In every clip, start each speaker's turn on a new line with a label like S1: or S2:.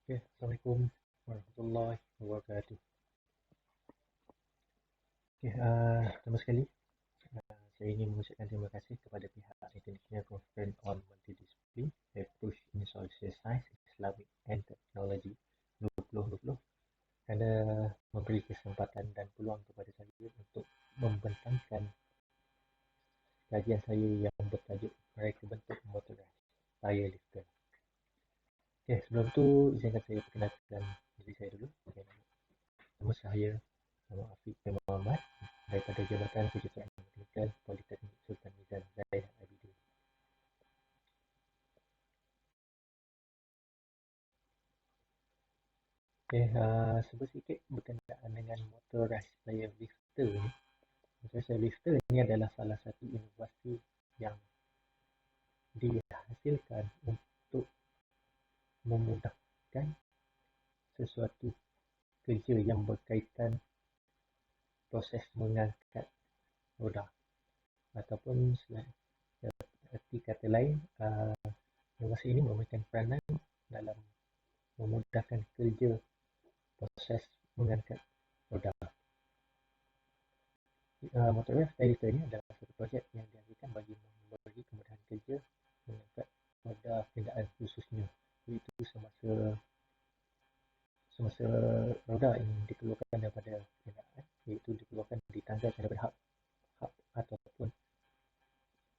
S1: Okay, Assalamualaikum warahmatullahi wabarakatuh. Okay, pertama sekali, saya ingin mengucapkan terima kasih kepada pihak International Conference on Multidiscipline, Approach in Social Science, Islamic and Technology 2020 kerana memberi kesempatan dan peluang kepada saya untuk membentangkan kajian saya yang bertajuk mereka bentuk motorized tire lifter. Okay, sebelum tu izinkan saya perkenalkan diri saya dulu. Okay, nama saya Nama Afiq bin Muhammad daripada Jabatan Kejuruteraan Teknikal Politeknik Sultan Nizam Zainal Abidin. Okay, sebut sikit berkenaan dengan motorized tire lifter ni. Motorized tire lifter ni adalah salah satu inovasi yang dihasilkan untuk memudahkan sesuatu kerja yang berkaitan proses mengangkat roda ataupun seperti kata lain, inovasi ini memberikan peranan dalam memudahkan kerja proses mengangkat roda. Motorized tire lifter ini adalah satu projek yang dihasilkan bagi memberi kemudahan kerja mengangkat roda kenderaan khususnya, iaitu semasa roda ini dikeluarkan daripada kenderaan, iaitu dikeluarkan ditanggalkan daripada hub ataupun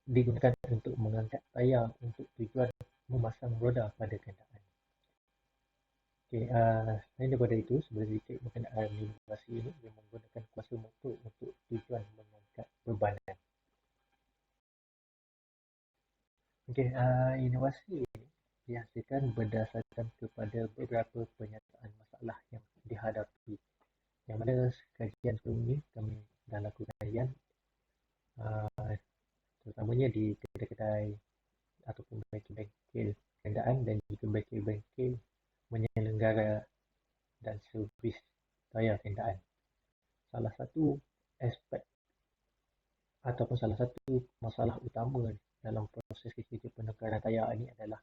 S1: digunakan untuk mengangkat tayar untuk tujuan memasang roda pada kenderaan. Okay, selain daripada itu, sedikit berkenaan inovasi ini yang menggunakan kuasa motor untuk tujuan mengangkat bebanan. Okay, inovasi ini dihasilkan berdasarkan kepada beberapa penyataan masalah yang dihadapi. Yang mana kajian sebelum ini kami dah lakukan kajian terutamanya di kedai-kedai ataupun bengkel-bengkel kenderaan dan juga bengkel-bengkel menyelenggara dan servis tayar kenderaan. Salah satu aspek ataupun salah satu masalah utama dalam proses kerja penukaran tayar ini adalah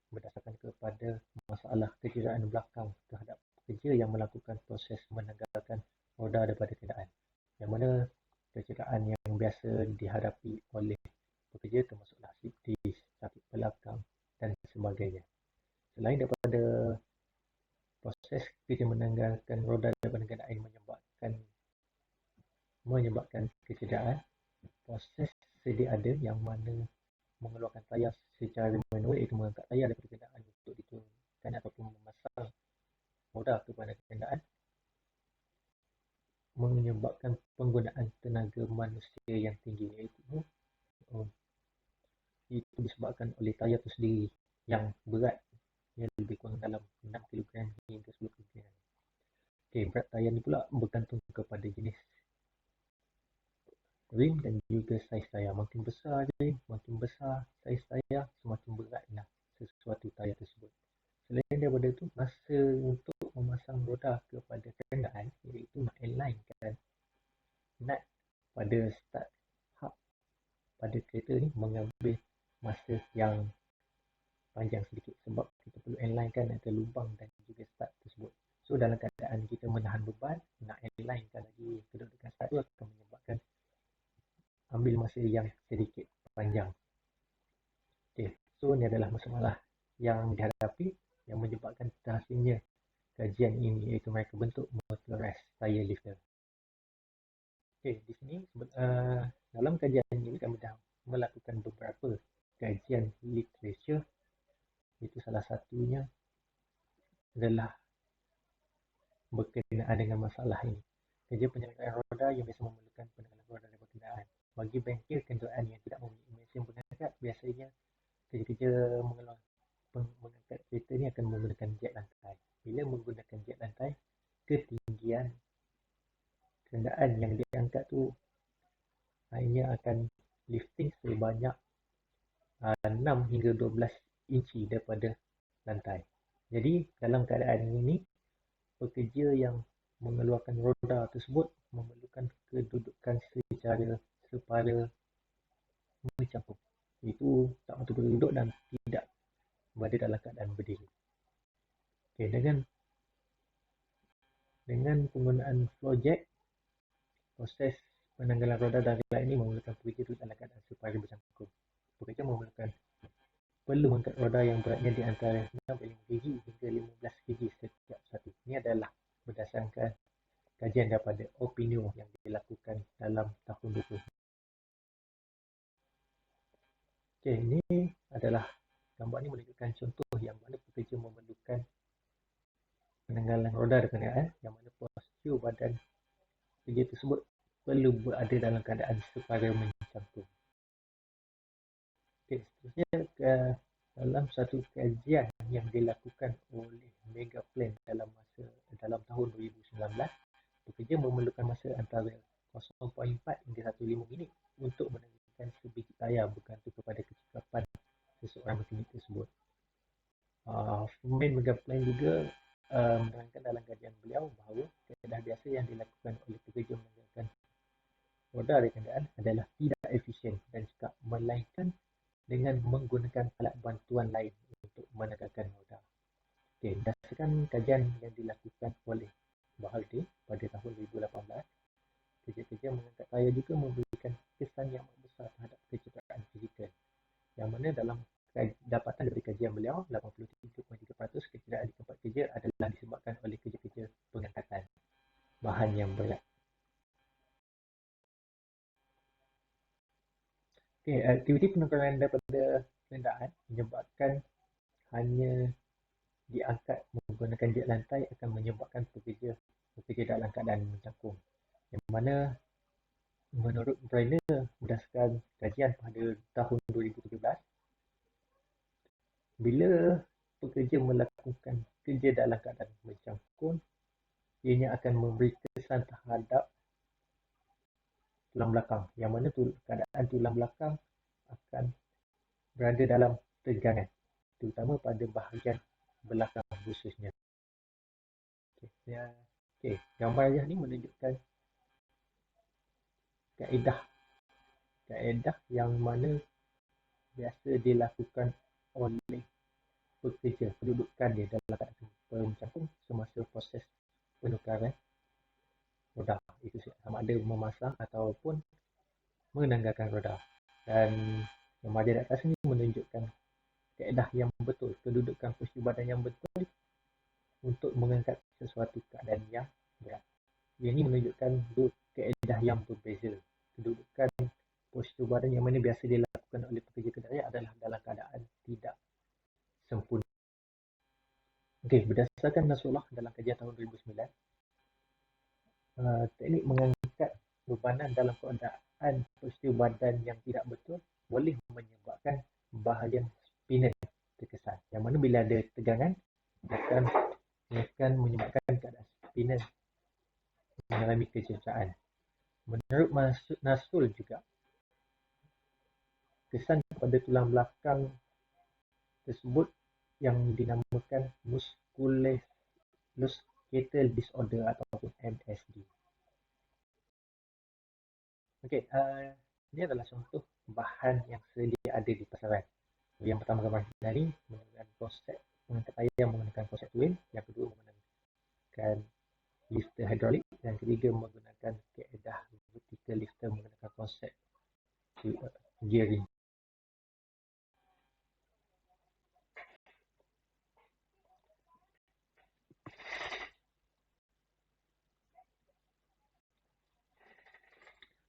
S1: berdasarkan kepada masalah kecederaan belakang terhadap pekerja yang melakukan proses menanggalkan roda daripada kenderaan. Yang mana kecederaan yang biasa dihadapi oleh pekerja termasuklah slip disc, sakit belakang dan sebagainya. Selain daripada proses kerja menanggalkan roda daripada kenderaan menyebabkan kecederaan, proses sedia ada yang mana mengeluarkan tayar secara manual, iaitu mengangkat tayar daripada kenderaan untuk diturunkan ataupun memasang roda kepada kenderaan, menyebabkan penggunaan tenaga manusia yang tinggi, iaitu itu disebabkan oleh tayar itu sendiri yang berat, yang lebih kurang dalam 6 kg hingga 10 kg. Okay, berat tayar ni pula bergantung kepada jenis rim dan juga saiz tayar. Makin besar rim, makin besar saiz tayar, semakin beratlah sesuatu tayar tersebut. Selain daripada itu, masa untuk memasang roda kepada kenderaan, iaitu nak align-kan nut pada start hub pada kereta ni mengambil masa yang panjang sedikit, sebab kita perlu align-kan antara lubang dan juga start tersebut. So dalam keadaan kita menahan beban, nak align-kan lagi kedudukan start tu akan menyebabkan ambil masa yang sedikit panjang. Okay, so ini adalah masalah yang dihadapi yang menyebabkan terhasilnya kajian ini, iaitu mereka bentuk motorized tire lifter. Okay, di sini dalam kajian ini kami dah melakukan beberapa kajian literature. Itu salah satunya adalah berkenaan dengan masalah ini. Kerja penyelenggaraan roda yang biasa memerlukan penanggalan roda daripada kenderaan. Bagi bengkel kenderaan yang tidak memiliki mesin pengangkat, biasanya kerja-kerja mengangkat kereta ni akan menggunakan jet lantai. Bila menggunakan jet lantai, ketinggian kenderaan yang diangkat tu hanya akan lifting sebanyak 6 hingga 12 inci daripada lantai. Jadi dalam keadaan ini, pekerja yang mengeluarkan roda tersebut memerlukan kedudukan secara separa mencampur. Itu tak betul-betul duduk dan tidak berada dalam keadaan berdiri. Okay, dengan penggunaan flow jack, proses penanggalan roda dan relat ini memerlukan pekerja duduk dalam keadaan supaya bercangkung. Pekerja perlu mengangkat roda yang beratnya di antara 6,5 kg hingga 15 kg setiap satu. Ini adalah berdasarkan kajian daripada Opinio yang dilakukan dalam tahun 20. Okey, ini adalah gambar ini menunjukkan contoh yang mana pekerja memerlukan penanggalan roda dan kenderaan yang mana postur badan pekerja tersebut perlu berada dalam keadaan separa mencangkung. Okey, seterusnya dalam satu kajian yang dilakukan oleh Megaplan dalam tahun 2019, pekerja memerlukan masa antara 0.4 hingga 1.5 minit untuk menanggalkan sebiji tayar bergantung kepada kecekapan seseorang mekanik tersebut. Pemain Megaplan juga menerangkan dalam kajian beliau bahawa keadaan biasa yang dilakukan oleh pekerja menanggalkan roda dan kenderaan adalah tidak efisien dan cekap, melainkan dengan menggunakan alat bantuan lain untuk menanggalkan roda. Okay, berdasarkan kajian yang dilakukan oleh Bahalde pada tahun 2018, kerja-kerja mengangkat tayar juga memberikan kesan yang besar terhadap kecederaan fizikal, yang mana dalam dapatan dari kajian beliau, 83.3% kecederaan di tempat kerja adalah disebabkan oleh kerja-kerja pengangkatan bahan yang berat. Okay, aktiviti penukaran daripada kenderaan menyebabkan hanya diangkat menggunakan jet lantai akan menyebabkan pekerja dalam keadaan mencangkung. Yang mana menurut Brenner, berdasarkan kajian pada tahun 2017, bila pekerja melakukan kerja dalam keadaan mencangkung, ianya akan memberi kesan terhadap tulang belakang, yang mana keadaan tulang belakang akan berada dalam tegangan, terutama pada bahagian belakang khususnya. Okay, gambar ini menunjukkan kaedah yang mana biasa dilakukan oleh pekerja, kedudukan dia dalam keadaan mencangkung semasa proses penukaran roda. Itu sama ada memasang ataupun menanggalkan roda. Dan gambar di atas ini menunjukkan kaedah yang betul, kedudukan posisi badan yang betul untuk mengangkat sesuatu keadaan yang berat. Ini menunjukkan dua kaedah yang berbeza. Kedudukan postur badan yang mana biasa dilakukan oleh pekerja kenderaan adalah dalam keadaan tidak sempurna. Okey, berdasarkan Nasrullah dalam kajian tahun 2009, teknik mengangkat bebanan dalam keadaan postur badan yang tidak betul boleh menyebabkan bahagian spinal terkesan. Yang mana bila ada tegangan akan menyebabkan keadaan spinal mengalami kecederaan. Menurut Nasrul juga, kesan pada tulang belakang tersebut yang dinamakan musculoskeletal disorder ataupun MSD. Okey, ini adalah contoh bahan yang sedia ada di pasaran. Yang pertama gambar tadi menggunakan konsep mengangkat tayar menggunakan konsep twin, yang kedua menggunakan lifter hidrolik, dan ketiga menggunakan kaedah vertical lifter menggunakan konsep gearing.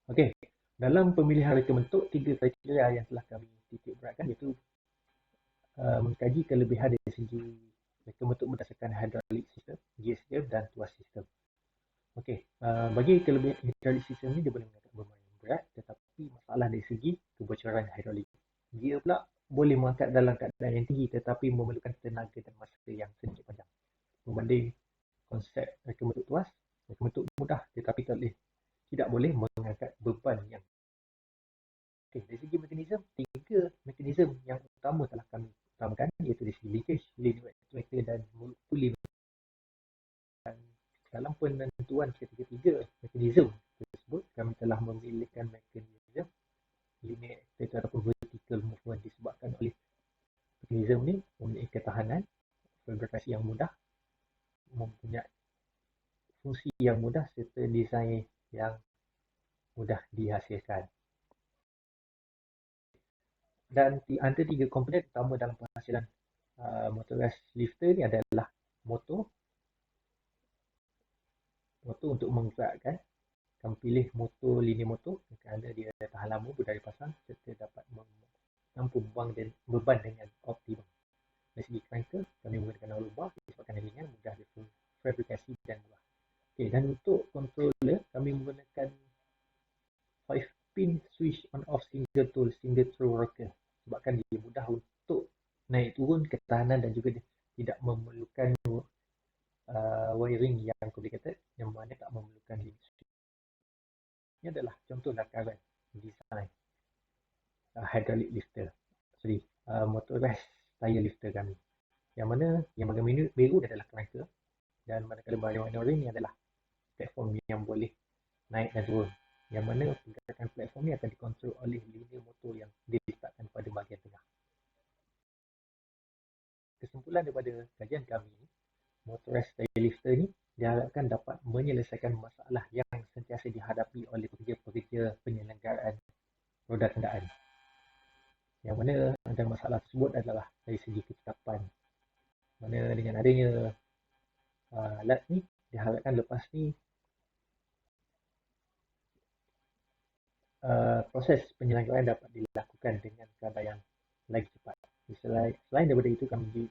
S1: Okey, dalam pemilihan reka bentuk, 3 kriteria yang telah kami titik beratkan iaitu mengkaji kelebihan dari segi reka bentuk berdasarkan hydraulic system, gear system dan tuas system. Okey, bagi kelebihan hydraulic system ni dia boleh mengangkat beban yang berat, tetapi masalah dari segi kebocoran hydraulik. Gear pula boleh mengangkat dalam keadaan yang tinggi tetapi memerlukan tenaga dan masa yang sedikit panjang. Berbanding konsep reka bentuk tuas, reka bentuk mudah tetapi tidak boleh mengangkat beban yang. Okay, dari segi mekanisme, 3 mekanisme yang utama telah kami utamakan iaitu dari segi linkage, linear actuator dan pulley. Dan dalam penentuan ketiga mekanisme tersebut, kami telah memilihkan mekanisme linear actuator ataupun vertical movement disebabkan oleh mekanisme ini memiliki ketahanan, vibrasi yang mudah mempunyai fungsi yang mudah serta desain yang mudah dihasilkan. Dan antara 3 komponen utama dalam penghasilan motorized lifter ni adalah motor untuk menggerakkan. Kami pilih motor linear motor kerana dia tahan lama, mudah dipasang serta dapat mampu beban dengan optimum. Dari segi cranker, kami menggunakan hollow bar disebabkan dia ringan, mudah difabrikasi dan murah. Okay, dan untuk controller, kami menggunakan 5-pin switch on off single throw rocker sebabkan dia mudah untuk naik turun, ketahanan dan juga dia tidak memerlukan wiring yang complicated, yang mana tak memerlukan link switch. Ini adalah contoh lakaran design hydraulic lifter, motorized tire lifter kami. Yang mana yang bahagian biru adalah cranker dan manakala bahagian warna oranye ni adalah platform yang boleh naik dan turun. Yang mana pergerakan platform ni akan dikontrol oleh linear motor yang diletakkan pada bahagian tengah. Kesimpulan daripada kajian kami, motorized tire lifter ni diharapkan dapat menyelesaikan masalah yang sentiasa dihadapi oleh pekerja-pekerja penyelenggaraan roda kendaan. Yang mana antara masalah tersebut adalah dari segi kecekapan. Mana dengan adanya alat ni, diharapkan lepas ni proses penyelenggaraan dapat dilakukan dengan kadar yang lagi cepat. Selain daripada itu, kami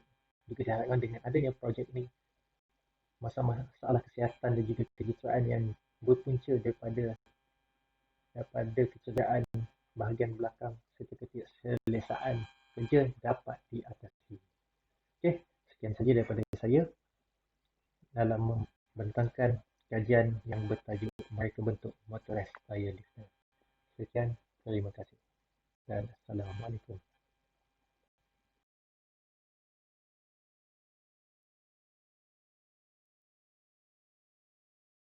S1: juga diharapkan dengan adanya projek ini, masalah kesihatan dan juga kejahteraan yang berpunca daripada kecederaan bahagian belakang serta ketidakselesaan kerja dapat diatasi. Okey, sekian saja daripada saya dalam membentangkan kajian yang bertajuk mereka bentuk motorized tire lifter. Sekian, terima kasih dan Assalamualaikum.